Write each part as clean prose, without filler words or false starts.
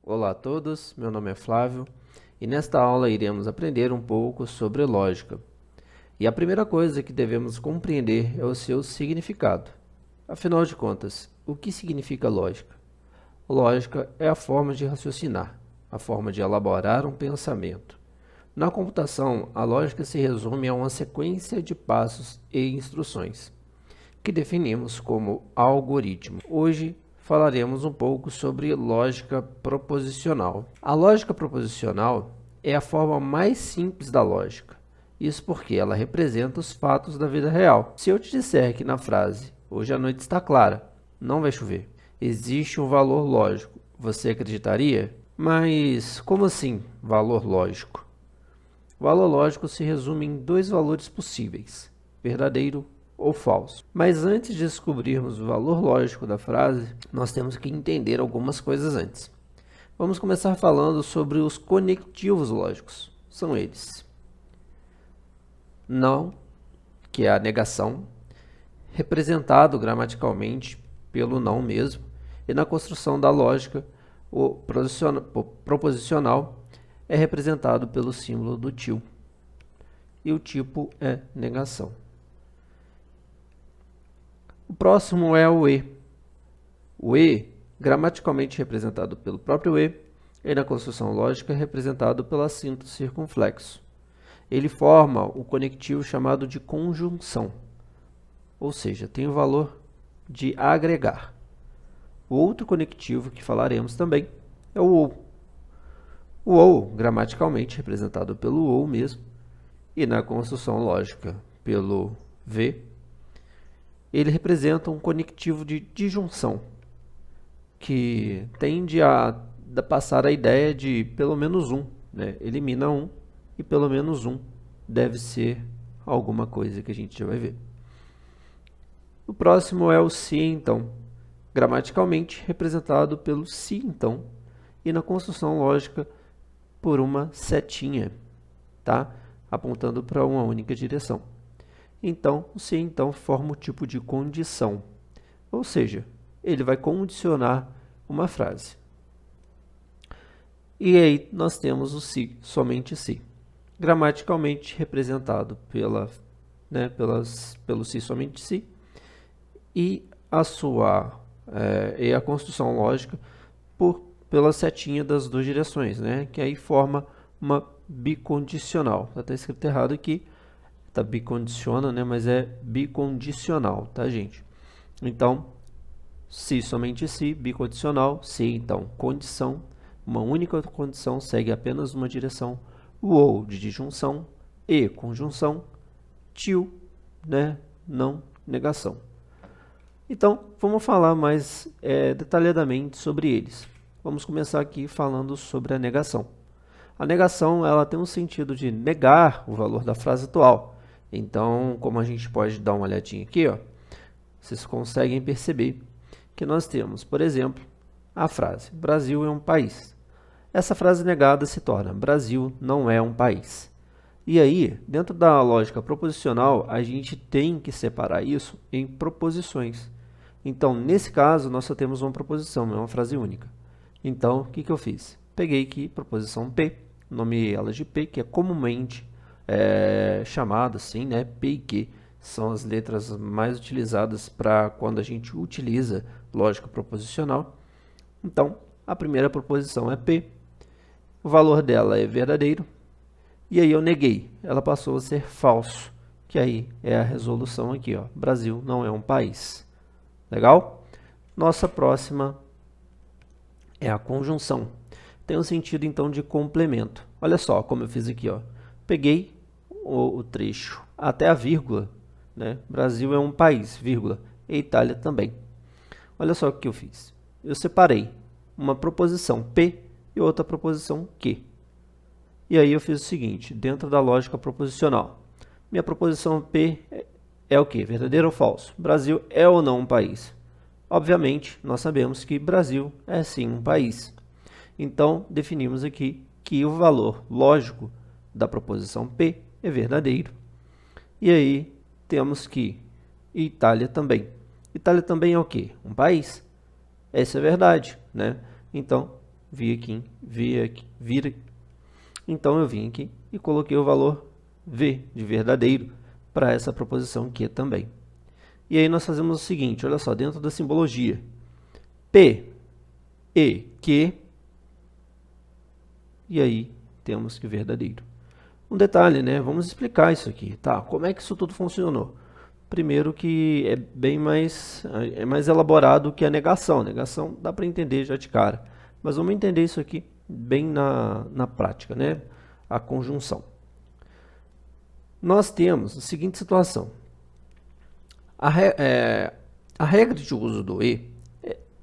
Olá a todos, meu nome é Flávio e nesta aula iremos aprender um pouco sobre lógica. E a primeira coisa que devemos compreender é o seu significado. Afinal de contas, o que significa lógica? Lógica é a forma de raciocinar, a forma de elaborar um pensamento. Na computação, a lógica se resume a uma sequência de passos e instruções, que definimos como algoritmo. Hoje falaremos um pouco sobre lógica proposicional. A lógica proposicional é a forma mais simples da lógica. Isso porque ela representa os fatos da vida real. Se eu te disser que na frase "hoje a noite está clara, não vai chover", existe um valor lógico, você acreditaria? Mas como assim valor lógico? O valor lógico se resume em dois valores possíveis: verdadeiro ou falso. Mas antes de descobrirmos o valor lógico da frase, nós temos que entender algumas coisas antes. Vamos começar falando sobre os conectivos lógicos. São eles: não, que é a negação, representado gramaticalmente pelo não mesmo, e na construção da lógica, o proposicional é representado pelo símbolo do til, e o tipo é negação. O próximo é o e. O e, gramaticalmente representado pelo próprio e na construção lógica é representado pelo acento circunflexo. Ele forma o conectivo chamado de conjunção, ou seja, tem o valor de agregar. O outro conectivo que falaremos também é o ou. O ou, gramaticalmente representado pelo ou mesmo, e na construção lógica pelo v, ele representa um conectivo de disjunção, que tende a passar a ideia de pelo menos um, né? Elimina um e pelo menos um deve ser alguma coisa que a gente já vai ver. O próximo é o se então, gramaticalmente representado pelo se então, e na construção lógica por uma setinha, tá? Apontando para uma única direção. Então, o se então forma o tipo de condição, ou seja, ele vai condicionar uma frase. E aí nós temos o se, somente se, gramaticalmente representado pelo se, somente se, e a construção lógica pela setinha das duas direções, né? Que aí forma uma bicondicional. Está escrito errado aqui, tá bicondiciona, né? Mas é bicondicional, tá, gente? Então, se, somente se, bicondicional, se, então, condição, uma única condição segue apenas uma direção, o ou de disjunção, e conjunção, til, né? Não negação. Então, vamos falar mais detalhadamente sobre eles. Vamos começar aqui falando sobre a negação. A negação ela tem um sentido de negar o valor da frase atual. Então, como a gente pode dar uma olhadinha aqui, ó, vocês conseguem perceber que nós temos, por exemplo, a frase Brasil é um país. Essa frase negada se torna Brasil não é um país. E aí, dentro da lógica proposicional, a gente tem que separar isso em proposições. Então, nesse caso, nós só temos uma proposição, é uma frase única. Então, o que eu fiz? Peguei aqui proposição P, nomeei ela de P, que é comumente chamada assim, né? P e Q são as letras mais utilizadas para quando a gente utiliza lógica proposicional. Então, a primeira proposição é P, o valor dela é verdadeiro, e aí eu neguei, ela passou a ser falso, que aí é a resolução aqui, ó, Brasil não é um país. Legal? Nossa próxima é a conjunção. Tem um sentido, então, de complemento. Olha só como eu fiz aqui, ó. Peguei o trecho até a vírgula, né? Brasil é um país, vírgula, e Itália também. Olha só o que eu fiz. Eu separei uma proposição P e outra proposição Q. E aí eu fiz o seguinte, dentro da lógica proposicional. Minha proposição P é o quê? Verdadeiro ou falso? Brasil é ou não um país? Obviamente, nós sabemos que Brasil é sim um país. Então, definimos aqui que o valor lógico da proposição P é verdadeiro. E aí, temos que Itália também é o quê? Um país? Essa é a verdade, né? Então, vir. Então eu vim aqui e coloquei o valor V de verdadeiro para essa proposição Q também. E aí nós fazemos o seguinte, olha só, dentro da simbologia, P, E, Q, e aí temos que verdadeiro. Um detalhe, né? Vamos explicar isso aqui, tá? Como é que isso tudo funcionou? Primeiro que é bem mais elaborado que a negação. A negação dá para entender já de cara. Mas vamos entender isso aqui bem na prática, né? A conjunção. Nós temos a seguinte situação. A regra de uso do E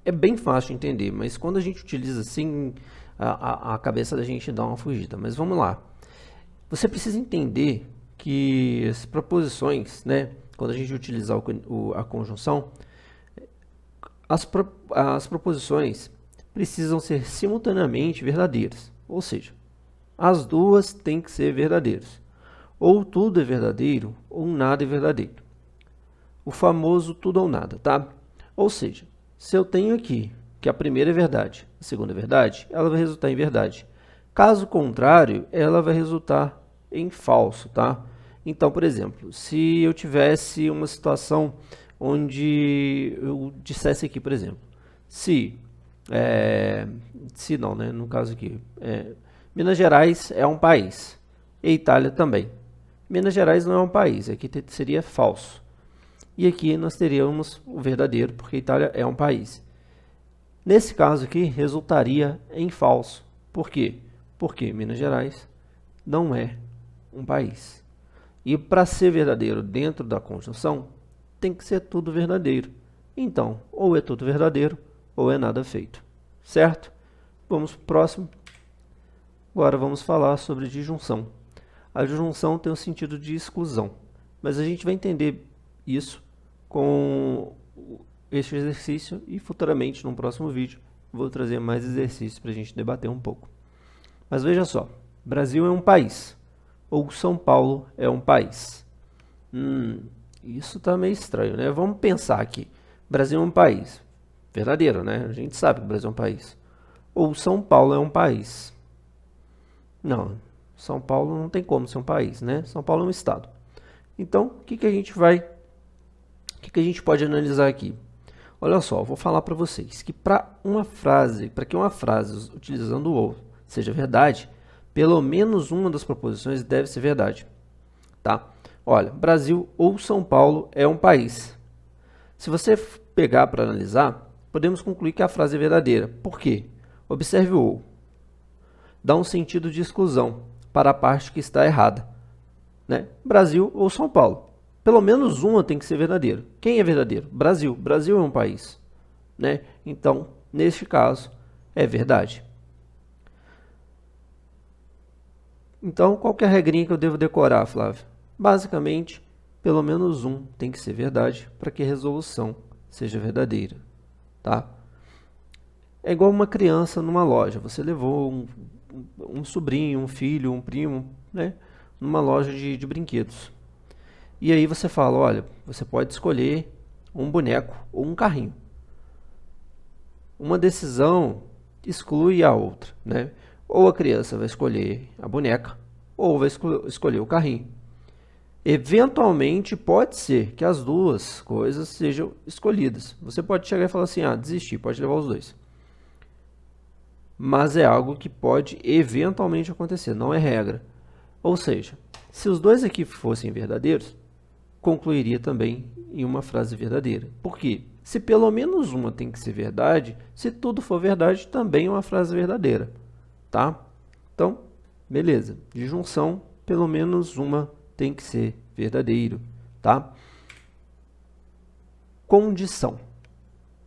é bem fácil de entender, mas quando a gente utiliza assim, a cabeça da gente dá uma fugida. Mas vamos lá. Você precisa entender que as proposições, né, quando a gente utilizar a conjunção, as proposições precisam ser simultaneamente verdadeiras. Ou seja, as duas têm que ser verdadeiras. Ou tudo é verdadeiro, ou nada é verdadeiro. O famoso tudo ou nada, tá? Ou seja, se eu tenho aqui que a primeira é verdade, a segunda é verdade, ela vai resultar em verdade. Caso contrário, ela vai resultar em falso, tá? Então, por exemplo, se eu tivesse uma situação onde eu dissesse aqui, por exemplo, não, né? No caso aqui, Minas Gerais é um país, e Itália também. Minas Gerais não é um país, aqui seria falso. E aqui nós teríamos o verdadeiro, porque Itália é um país. Nesse caso aqui, resultaria em falso. Por quê? Porque Minas Gerais não é um país. E para ser verdadeiro dentro da conjunção, tem que ser tudo verdadeiro. Então, ou é tudo verdadeiro, ou é nada feito. Certo? Vamos para o próximo. Agora vamos falar sobre disjunção. A disjunção tem o sentido de exclusão, mas a gente vai entender isso com este exercício e futuramente, num próximo vídeo, vou trazer mais exercícios para a gente debater um pouco. Mas veja só, Brasil é um país, ou São Paulo é um país. Isso está meio estranho, né? Vamos pensar aqui. Brasil é um país. Verdadeiro, né? A gente sabe que o Brasil é um país. Ou São Paulo é um país. Não, São Paulo não tem como ser um país, né? São Paulo é um estado. Então, o que a gente pode analisar aqui? Olha só, eu vou falar para vocês que para que uma frase utilizando o ou seja verdade, pelo menos uma das proposições deve ser verdade, tá? Olha, Brasil ou São Paulo é um país. Se você pegar para analisar, podemos concluir que a frase é verdadeira. Por quê? Observe o ou. Dá um sentido de exclusão para a parte que está errada, né? Brasil ou São Paulo. Pelo menos uma tem que ser verdadeira. Quem é verdadeiro? Brasil. Brasil é um país, né? Então, neste caso, é verdade. Então, qual que é a regrinha que eu devo decorar, Flávio? Basicamente, pelo menos um tem que ser verdade para que a resolução seja verdadeira, tá? É igual uma criança numa loja. Você levou um sobrinho, um filho, um primo, né? Numa loja de brinquedos. E aí você fala, olha, você pode escolher um boneco ou um carrinho. Uma decisão exclui a outra, né? Ou a criança vai escolher a boneca, ou vai escolher o carrinho. Eventualmente, pode ser que as duas coisas sejam escolhidas. Você pode chegar e falar assim, desistir, pode levar os dois. Mas é algo que pode eventualmente acontecer, não é regra. Ou seja, se os dois aqui fossem verdadeiros, concluiria também em uma frase verdadeira. Por quê? Se pelo menos uma tem que ser verdade, se tudo for verdade, também é uma frase verdadeira, tá? Então, beleza. Disjunção, pelo menos uma tem que ser verdadeiro, tá? Condição.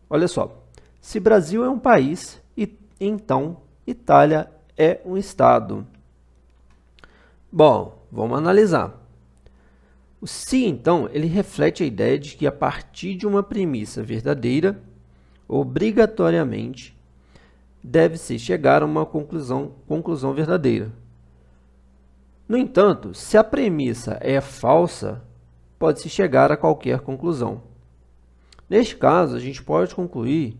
Olha só. Se Brasil é um país, então Itália é um estado. Bom, vamos analisar. O se, então, ele reflete a ideia de que a partir de uma premissa verdadeira, obrigatoriamente, deve-se chegar a uma conclusão verdadeira. No entanto, se a premissa é falsa, pode-se chegar a qualquer conclusão. Neste caso, a gente pode concluir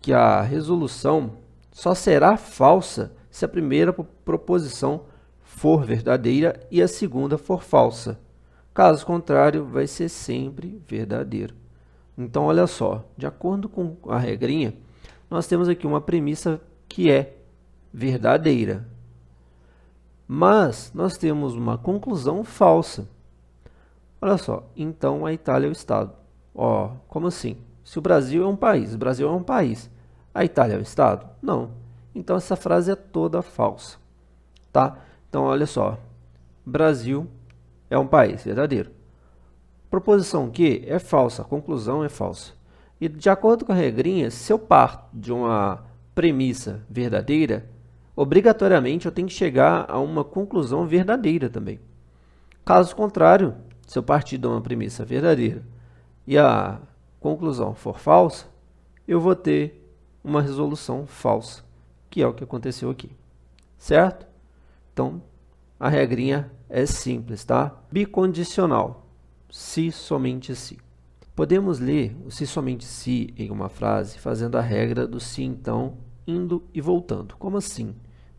que a resolução só será falsa se a primeira proposição for verdadeira e a segunda for falsa. Caso contrário, vai ser sempre verdadeiro. Então, olha só, de acordo com a regrinha, nós temos aqui uma premissa que é verdadeira. Mas nós temos uma conclusão falsa. Olha só, então a Itália é o Estado. Ó, como assim? Se o Brasil é um país, a Itália é o Estado? Não. Então essa frase é toda falsa, tá? Então olha só, Brasil é um país, verdadeiro. Proposição Q é falsa, a conclusão é falsa. E de acordo com a regrinha, se eu parto de uma premissa verdadeira, obrigatoriamente eu tenho que chegar a uma conclusão verdadeira também. Caso contrário, se eu partir de uma premissa verdadeira e a conclusão for falsa, eu vou ter uma resolução falsa, que é o que aconteceu aqui, certo? Então, a regrinha é simples, tá? Bicondicional, se, somente se. Podemos ler o se, somente se em uma frase fazendo a regra do se, então, indo e voltando. Como assim?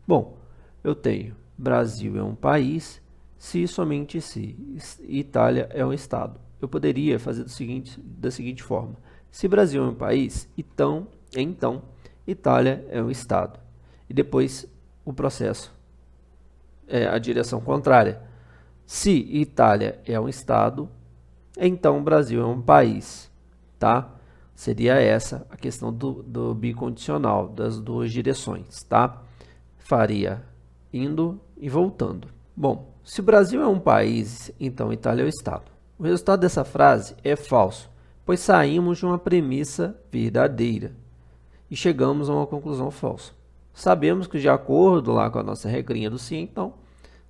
Bom, eu tenho Brasil é um país, se, somente se, Itália é um estado. Eu poderia fazer da seguinte forma. Se Brasil é um país, então Itália é um estado. E depois o processo é a direção contrária. Se Itália é um estado, então Brasil é um país, tá? Seria essa a questão do bicondicional, das duas direções, tá? Faria indo e voltando. Bom, se o Brasil é um país, então Itália é o estado. O resultado dessa frase é falso, pois saímos de uma premissa verdadeira e chegamos a uma conclusão falsa. Sabemos que, de acordo lá com a nossa regrinha do se, então,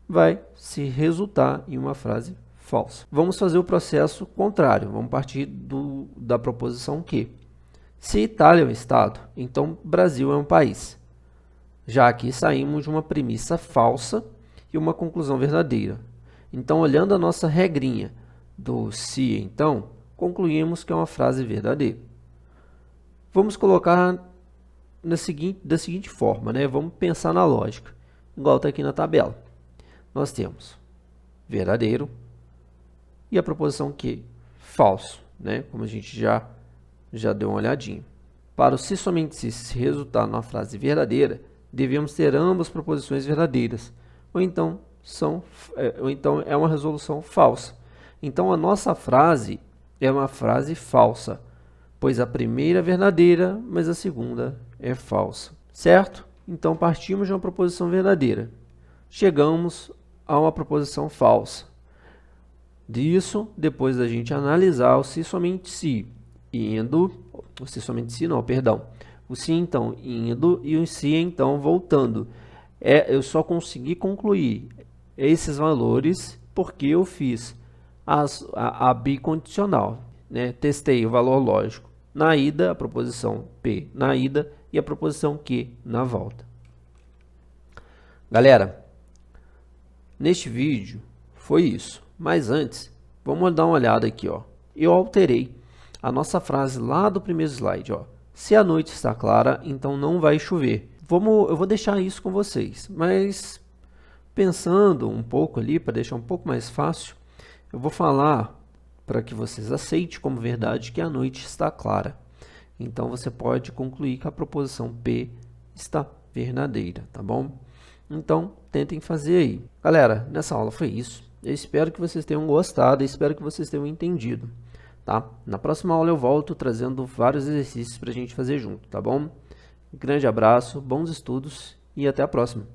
vai se resultar em uma frase falsa. Vamos fazer o processo contrário. Vamos partir da proposição que, se Itália é um estado, então Brasil é um país. Já aqui saímos de uma premissa falsa e uma conclusão verdadeira. Então, olhando a nossa regrinha do se, então, concluímos que é uma frase verdadeira. Vamos colocar da seguinte forma, né? Vamos pensar na lógica, igual está aqui na tabela. Nós temos verdadeiro e a proposição que falso, né? Como a gente já deu uma olhadinha. Para o se, somente se resultar numa frase verdadeira, devemos ter ambas proposições verdadeiras, ou então é uma resolução falsa. Então a nossa frase é uma frase falsa, pois a primeira é verdadeira, mas a segunda é falsa, certo? Então partimos de uma proposição verdadeira, chegamos a uma proposição falsa. Disso, depois da gente analisar o se, somente se, o se, somente se não, perdão, o se, então, indo e o se, então, voltando. Eu só consegui concluir esses valores porque eu fiz a bicondicional, né? Testei o valor lógico na ida, a proposição P na ida e a proposição Q na volta. Galera, neste vídeo foi isso, mas antes, vamos dar uma olhada aqui, ó. Eu alterei a nossa frase lá do primeiro slide, ó. Se a noite está clara, então não vai chover. Eu vou deixar isso com vocês, mas pensando um pouco ali, para deixar um pouco mais fácil, eu vou falar para que vocês aceitem como verdade que a noite está clara. Então, você pode concluir que a proposição P está verdadeira, tá bom? Então, tentem fazer aí. Galera, nessa aula foi isso. Eu espero que vocês tenham gostado, espero que vocês tenham entendido, tá? Na próxima aula eu volto trazendo vários exercícios para a gente fazer junto, tá bom? Um grande abraço, bons estudos e até a próxima.